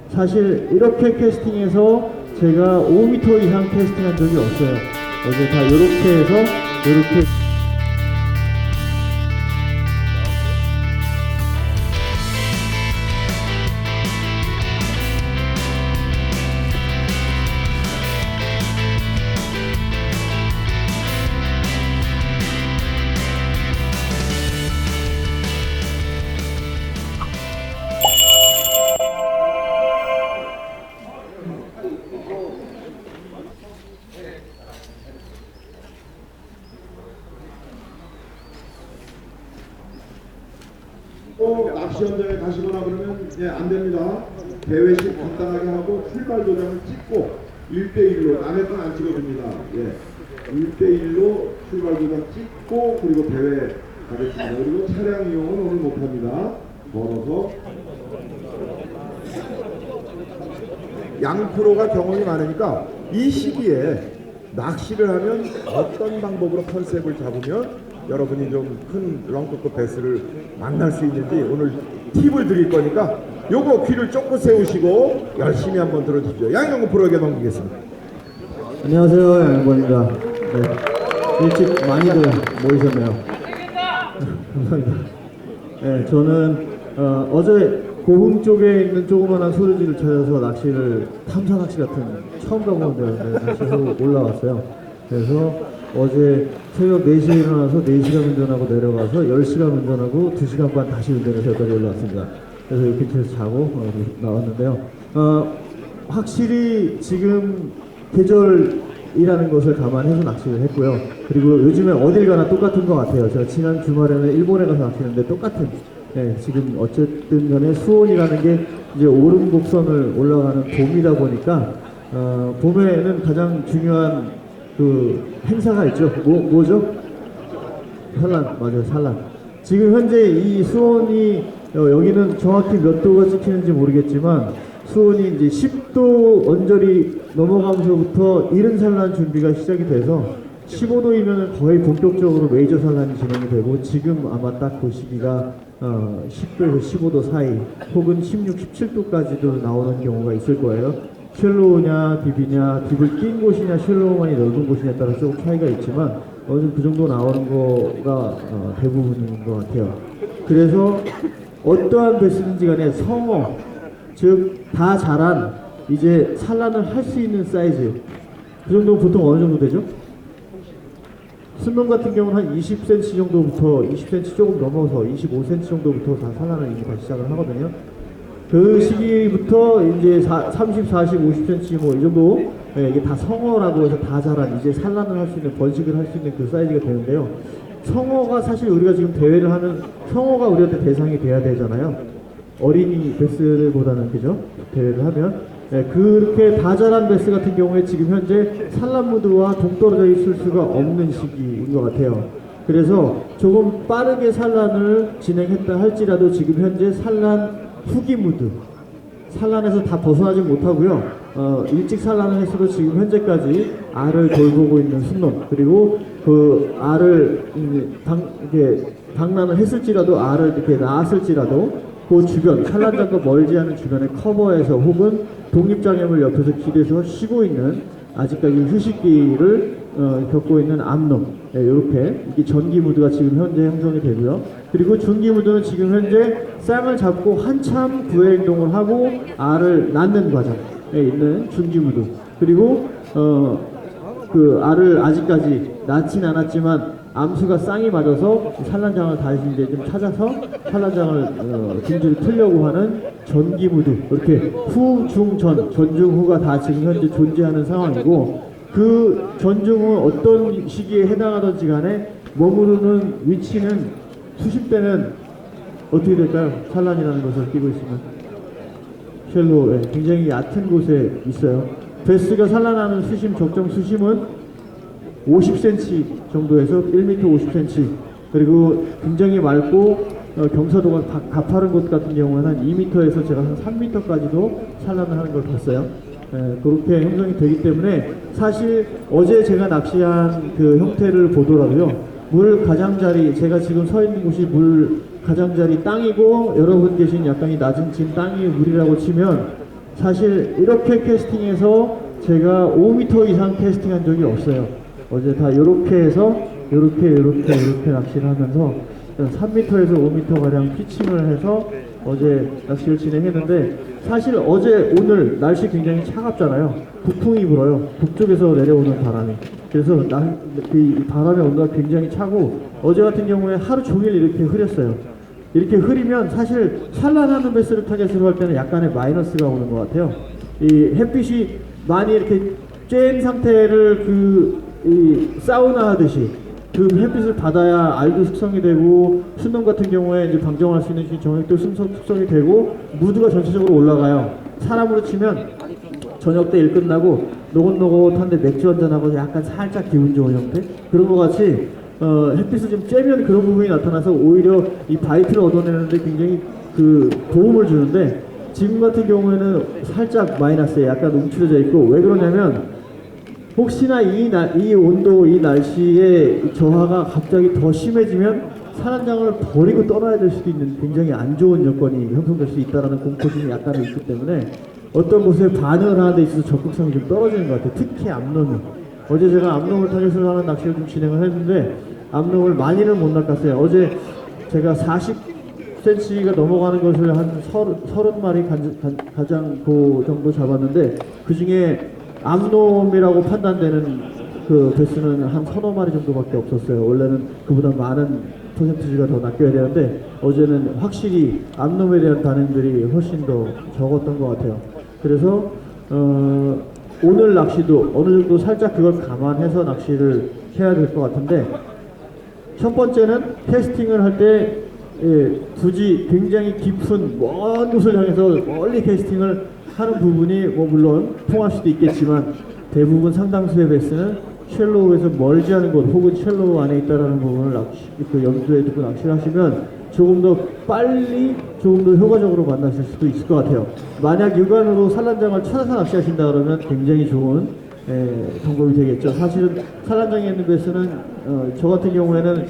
사실 이렇게 캐스팅해서 제가 5m 이상 캐스팅한 적이 없어요. 어제 다 이렇게 해서 이렇게. 꼭 낚시 현장에 가시거나 그러면 안 됩니다. 대회식 간단하게 하고 출발 도장을 찍고 1대1로 남의 건 안 찍어줍니다. 1대1로 출발 도장 찍고 그리고 대회 가겠습니다. 그리고 차량 이용은 오늘 못합니다. 걸어서 양 프로가 경험이 많으니까 이 시기에 낚시를 하면 어떤 방법으로 컨셉을 잡으면 여러분이 좀 큰 렁크급 베스를 만날 수 있는지 오늘 팁을 드릴 거니까 요거 귀를 쫑긋 세우시고 열심히 한번 들어주십시오. 양영구 프로에게 넘기겠습니다. 안녕하세요, 양현권입니다. 네, 일찍 많이들 모이셨네요. 감사합니다. 네, 저는 어제 고흥 쪽에 있는 조그만한 소리지를 찾아서 낚시를 탐사 낚시 같은 처음 가보는데 낚시하고 올라왔어요. 그래서 어제 새벽 4시에 일어나서 4시간 운전하고 내려가서 10시간 운전하고 2시간 반 다시 운전해서 여기까지 올라왔습니다. 그래서 이 근처에서 자고 나왔는데요. 확실히 지금 계절이라는 것을 감안해서 낚시를 했고요. 그리고 요즘에 어딜 가나 똑같은 것 같아요. 제가 지난 주말에는 일본에 가서 낚시했는데 똑같은, 지금 어쨌든 간에 수온이라는 게 이제 오름 곡선을 올라가는 봄이다 보니까 봄에는 가장 중요한 그 행사가 있죠. 뭐죠? 산란, 맞아요, 산란. 지금 현재 이 수온이 여기는 정확히 몇 도가 찍히는지 모르겠지만 수온이 이제 10도 언저리 넘어가면서부터 이른 산란 준비가 시작이 돼서 15도이면 거의 본격적으로 메이저 산란이 진행이 되고 지금 아마 딱 그 시기가 10도에서 15도 사이 혹은 16, 17도까지도 나오는 경우가 있을 거예요. 쉘로우냐 딥이냐, 딥을 낀 곳이냐 쉘로우만이 넓은 곳이냐에 따라 조금 차이가 있지만 어느 정도 그 정도 나오는 거가 대부분인 것 같아요. 그래서 어떠한 베스든지 간에 성어, 즉 다 자란 이제 산란을 할 수 있는 사이즈, 그 정도면 보통 어느 정도 되죠? 순놈 같은 경우는 한 20cm 정도부터 20cm 조금 넘어서 25cm 정도부터 다 산란을 이미 다 시작을 하거든요. 그 시기부터 이제 30, 40, 50cm 뭐 이 정도, 이게 다 성어라고 해서 다 자란 이제 산란을 할 수 있는, 번식을 할 수 있는 그 사이즈가 되는데요. 성어가 사실 우리가 지금 대회를 하면 성어가 우리한테 대상이 돼야 되잖아요. 어린이 베스보다는, 그죠? 대회를 하면. 그렇게 다 자란 베스 같은 경우에 지금 현재 산란 무드와 동떨어져 있을 수가 없는 시기인 것 같아요. 그래서 조금 빠르게 산란을 진행했다 할지라도 지금 현재 산란 후기 무드, 산란에서 다 벗어나지 못하고요. 일찍 산란을 했어도 지금 현재까지 알을 돌보고 있는 순놈, 그리고 그 알을 이렇게 방란을 했을지라도, 알을 이렇게 낳았을지라도 그 주변, 산란장과 멀지 않은 주변에 커버해서 혹은 독립장애물 옆에서 길에서 쉬고 있는, 아직까지 휴식기를 겪고 있는 암놈, 이렇게 이게 전기 무드가 지금 현재 형성이 되고요. 그리고 중기 무드는 지금 현재 쌍을 잡고 한참 구애 행동을 하고 알을 낳는 과정에 있는 중기 무드. 그리고 그 알을 아직까지 낳진 않았지만 암수가 쌍이 맞아서 산란장을 다시 이제 좀 찾아서 산란장을 둥지를 틀려고 하는 전기 무드. 이렇게 후, 중, 전중, 후가 다 지금 현재 존재하는 상황이고, 그 전중은 어떤 시기에 해당하던지 간에 머무르는 위치는 수심 때는 어떻게 될까요? 산란이라는 것을 끼고 있으면 쉘로, 굉장히 얕은 곳에 있어요. 베스가 산란하는 수심, 적정 수심은 50cm 정도에서 1m 50cm, 그리고 굉장히 맑고 경사도가 가파른 곳 같은 경우는 한 2m에서 제가 한 3m까지도 산란을 하는 걸 봤어요. 그렇게 형성이 되기 때문에 사실 어제 제가 낚시한 그 형태를 보더라도요, 물 가장자리, 제가 지금 서 있는 곳이 물 가장자리 땅이고 여러분 계신 약간이 낮은 진 땅이 물이라고 치면 사실 이렇게 캐스팅해서 제가 5m 이상 캐스팅한 적이 없어요. 어제 다 이렇게 해서 이렇게 낚시를 하면서 3m에서 5m 가량 피칭을 해서 어제 낚시를 진행했는데, 사실 어제 오늘 날씨 굉장히 차갑잖아요. 북풍이 불어요. 북쪽에서 내려오는 바람이. 그래서 그 바람의 온도가 굉장히 차고, 어제 같은 경우에 하루 종일 이렇게 흐렸어요. 이렇게 흐리면 사실 산란하는 베스를 타겟으로 할 때는 약간의 마이너스가 오는 것 같아요. 이 햇빛이 많이 이렇게 쬐인 상태를 이 사우나 하듯이 그 햇빛을 받아야 알도 숙성이 되고, 순놈 같은 경우에 이제 방정할 수 있는 정액도 숙성이 되고, 무드가 전체적으로 올라가요. 사람으로 치면 저녁 때 일 끝나고 노곤노곤한데 맥주 한잔하고 약간 살짝 기분 좋은 형태, 그런 것 같이 햇빛을 좀 쬐면 그런 부분이 나타나서 오히려 이 바이트를 얻어내는데 굉장히 그 도움을 주는데, 지금 같은 경우에는 살짝 마이너스에 약간 움츠려져 있고, 왜 그러냐면 혹시나 이 온도, 이 날씨의 저하가 갑자기 더 심해지면 산란장을 버리고 떠나야 될 수도 있는 굉장히 안 좋은 여건이 형성될 수 있다는 공포심이 약간은 있기 때문에 어떤 곳에 반응을 하는 데 있어서 적극성이 좀 떨어지는 것 같아요. 특히 암놈이. 어제 제가 암놈을 타겟으로 하는 낚시를 좀 진행을 했는데 암놈을 많이는 못 낚았어요. 어제 제가 40cm가 넘어가는 것을 한 30마리 가장 그 정도 잡았는데, 그 중에 암놈이라고 판단되는 그 배수는 한 서너 마리 정도밖에 없었어요. 원래는 그보다 많은 퍼센티지가 더 낚여야 되는데, 어제는 확실히 암놈에 대한 반응들이 훨씬 더 적었던 것 같아요. 그래서 오늘 낚시도 어느 정도 살짝 그걸 감안해서 낚시를 해야 될 것 같은데, 첫 번째는 캐스팅을 할 때 굳이 굉장히 깊은 먼 곳을 향해서 멀리 캐스팅을 하는 부분이 물론 통할 수도 있겠지만, 대부분 상당수의 베스는 쉘로우에서 멀지 않은 곳 혹은 쉘로우 안에 있다라는 부분을 염두에 두고 낚시를 하시면 조금 더 빨리 조금 더 효과적으로 만나실 수도 있을 것 같아요. 만약 육안으로 산란장을 찾아서 낚시하신다 그러면 굉장히 좋은 방법이 되겠죠. 사실은 산란장에 있는 베스는 저 같은 경우에는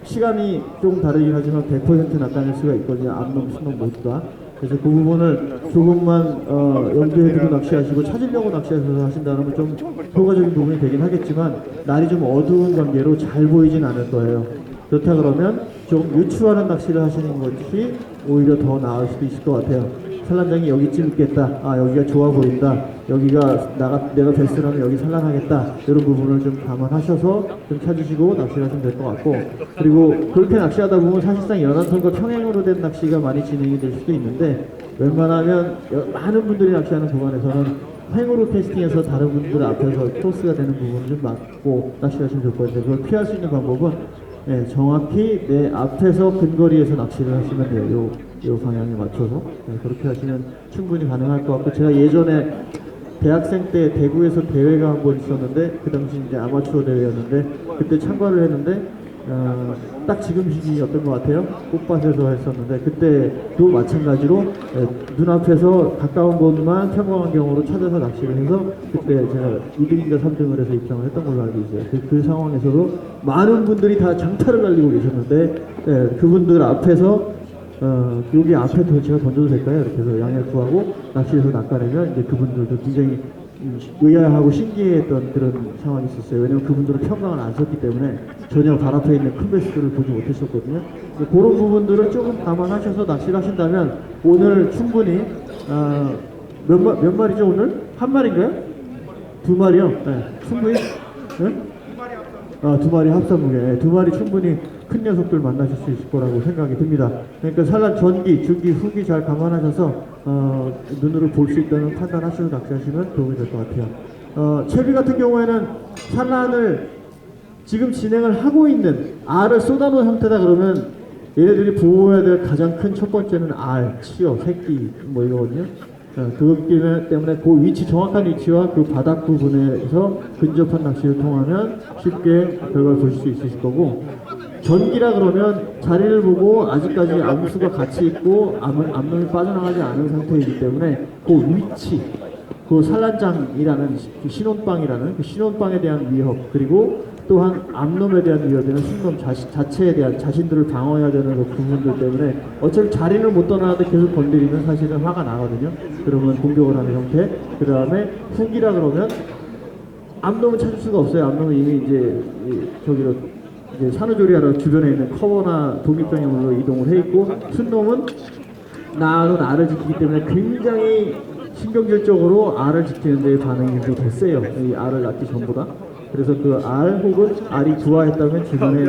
시간이 조금 다르긴 하지만 100% 낚아낼 수가 있거든요. 암놈, 순놈 모두 다. 그래서 그 부분을 조금만 염두에 두고 낚시하시고 찾으려고 낚시하셔서 하신다면 좀 효과적인 부분이 되긴 하겠지만, 날이 좀 어두운 관계로 잘 보이진 않을 거예요. 그렇다 그러면 좀 유추하는 낚시를 하시는 것이 오히려 더 나을 수도 있을 것 같아요. 산란장이 여기쯤 있겠다, 여기가 좋아 보인다, 여기가 내가 베스를 하면 여기 산란하겠다, 이런 부분을 좀 감안하셔서 좀 찾으시고 낚시를 하시면 될 것 같고, 그리고 그렇게 낚시하다 보면 사실상 연안선과 평행으로 된 낚시가 많이 진행이 될 수도 있는데, 웬만하면 많은 분들이 낚시하는 구간에서는 횡으로 캐스팅해서 다른 분들 앞에서 크로스가 되는 부분을 좀 막고 낚시하시면 좋을 것 같아요. 그걸 피할 수 있는 방법은 정확히 내 앞에서 근거리에서 낚시를 하시면 돼요. 요 방향에 맞춰서 그렇게 하시면 충분히 가능할 것 같고, 제가 예전에 대학생 때 대구에서 대회가 한 번 있었는데, 그 당시 이제 아마추어 대회였는데 그때 참가를 했는데 딱 지금 시기였던 것 같아요. 꽃밭에서 했었는데, 그때도 마찬가지로 눈앞에서 가까운 곳만 평광환경으로 찾아서 낚시를 해서 그때 제가 2등인가 3등을 해서 입상을 했던 걸로 알고 있어요. 그 상황에서도 많은 분들이 다 장타를 날리고 계셨는데, 그분들 앞에서 여기 앞에 제가 던져도 될까요? 이렇게 해서 양해 구하고 낚시해서 낚아내면 이제 그분들도 굉장히 의아하고 신기했던 그런 상황이 있었어요. 왜냐면 그분들은 평강을 안 썼기 때문에 전혀 발 앞에 있는 큰 베스를 보지 못했었거든요. 그런 부분들을 조금 감안하셔서 낚시를 하신다면 오늘 충분히 몇 마리죠 오늘? 한 마리인가요? 두 마리요? 네. 충분히? 네? 두 마리 합산무게. 두 마리 충분히 큰 녀석들 만나실 수 있을 거라고 생각이 듭니다. 그러니까 산란 전기, 중기, 후기 잘 감안하셔서 눈으로 볼 수 있다는 판단하시고 낚시하시면 도움이 될 것 같아요. 채비 같은 경우에는 산란을 지금 진행을 하고 있는 알을 쏟아놓은 상태다 그러면 얘네들이 보호해야 될 가장 큰 첫 번째는 알, 치어, 새끼 이거거든요. 그렇기 때문에 그 위치, 정확한 위치와 그 바닥 부분에서 근접한 낚시를 통하면 쉽게 결과를 보실 수 있으실 거고, 전기라 그러면 자리를 보고 아직까지 암수가 같이 있고 암놈이 빠져나가지 않은 상태이기 때문에 그 위치, 그 산란장이라는 그 신혼방이라는 그 신혼방에 대한 위협, 그리고 또한 암놈에 대한 위협이나 순놈 자체에 대한 자신들을 방어해야 되는 그 부분들 때문에 어차피 자리를 못 떠나는데 계속 건드리면 사실은 화가 나거든요. 그러면 공격을 하는 형태. 그 다음에 훅이라 그러면 암놈은 찾을 수가 없어요. 암놈은 이미 이제 저기로 이제 산후조리하러 주변에 있는 커버나 독립장애물로 이동을 해 있고, 순놈은 나는 알을 지키기 때문에 굉장히 신경질적으로 알을 지키는 데 반응이 더 세요. 이 알을 낳기 전보다. 그래서 그 알 혹은 알이 부화했다면 주변에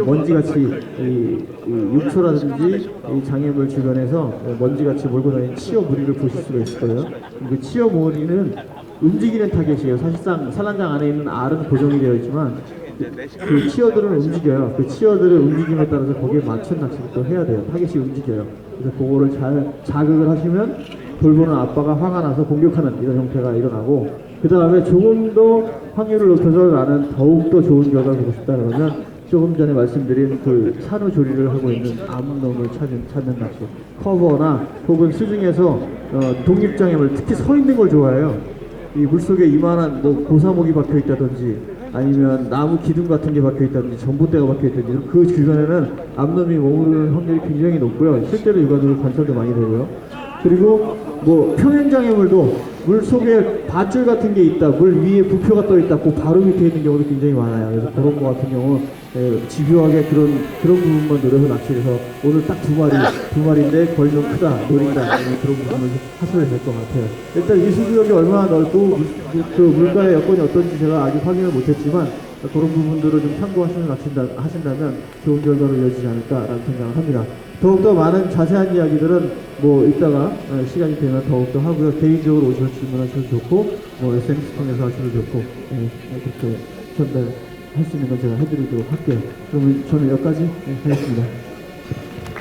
먼지같이 이 육초라든지 이 장애물 주변에서 먼지같이 몰고 다니는 치어 무리를 보실 수가 있을 거예요. 그 치어 무리는 움직이는 타겟이에요. 사실상 산란장 안에 있는 알은 고정이 되어 있지만 그 치어들은 움직여요. 그 치어들의 움직임에 따라서 거기에 맞춘 낚시를 또 해야 돼요. 타겟이 움직여요. 그래서 그거를 잘 자극을 하시면 돌보는 아빠가 화가 나서 공격하는 이런 형태가 일어나고, 그 다음에 조금 더 확률을 높여서 나는 더욱더 좋은 결과를 보고 싶다 그러면 조금 전에 말씀드린 그 산후조리를 하고 있는 암놈을 찾는 낚시, 커버나 혹은 수중에서 독립장애물, 특히 서 있는 걸 좋아해요. 이 물속에 이만한 뭐 고사목이 박혀 있다든지 아니면 나무 기둥 같은 게 박혀 있다든지 전봇대가 박혀 있다든지 그 주변에는 암놈이 머무르는 확률이 굉장히 높고요. 실제로 육안으로 관찰도 많이 되고요. 그리고 뭐 평행장애물도 물 속에 밧줄 같은 게 있다, 물 위에 부표가 떠 있다, 그 바로 밑에 있는 경우도 굉장히 많아요. 그래서 그런 거 같은 경우 집요하게 그런 부분만 노려서 낚시를 해서 오늘 딱 두 마리인데 걸면 크다, 노린다, 그런 부분을 하셔야 될 것 같아요. 일단 이수구역이 얼마나 넓고 그 물가의 여건이 어떤지 제가 아직 확인을 못했지만 그런 부분들을 좀 참고하시면 하신다면 좋은 결과로 이어지지 않을까라는 생각을 합니다. 더욱더 많은 자세한 이야기들은 뭐 이따가 시간이 되면 더욱더 하고요. 개인적으로 오셔서 질문하셔도 좋고 뭐 SNS 통해서 하셔도 좋고 그렇게 전달할 수 있는 건 제가 해드리도록 할게요. 그러면 저는 여기까지 하겠습니다.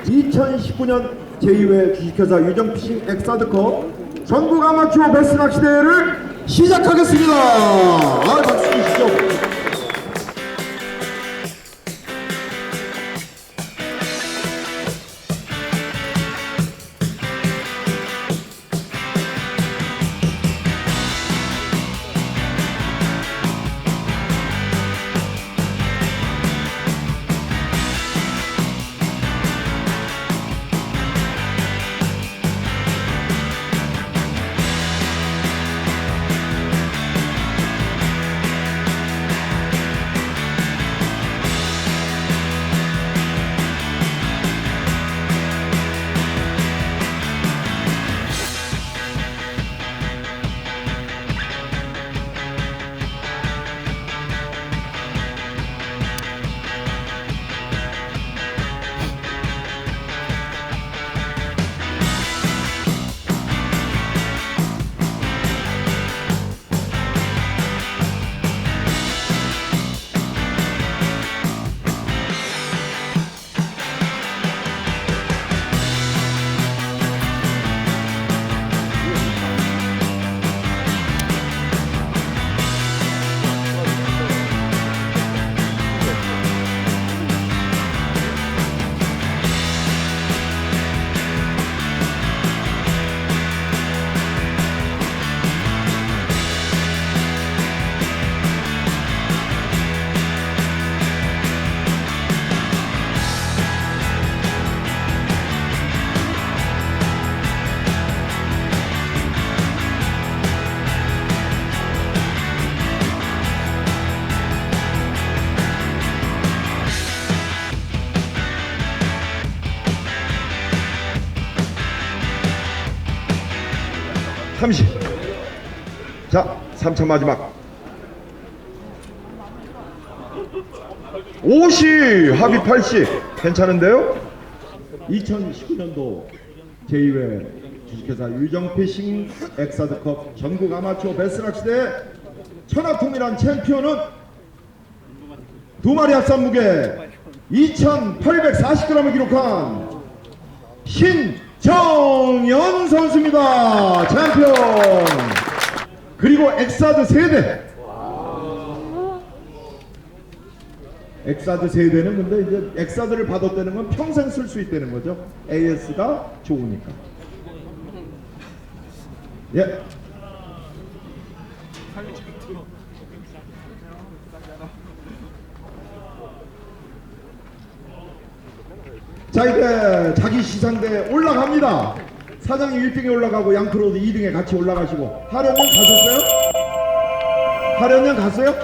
2019년 제2회 주식회사 유정피싱 엑사드컵 전국 아마추어 베스 낚시대회를 시작하겠습니다. 박수 주시죠. 자, 3차 마지막 50 합의 80 괜찮은데요? 2019년도 제2회 주식회사 유정피싱 엑사드컵 전국 아마추어 베스 낚시대 천하통일한 챔피언은 두 마리 합산 무게 2,840g을 기록한 신정연 선수입니다. 챔피언. 그리고 엑사드 세대. 엑사드 세대는 근데 이제 엑사드를 받았다는 건 평생 쓸 수 있다는 거죠. AS가 좋으니까. 예. 자, 이제 자기 시상대 올라갑니다. 사장님 1등에 올라가고 양크로도 2등에 같이 올라가시고. 하련양 가셨어요? 하련양 갔어요?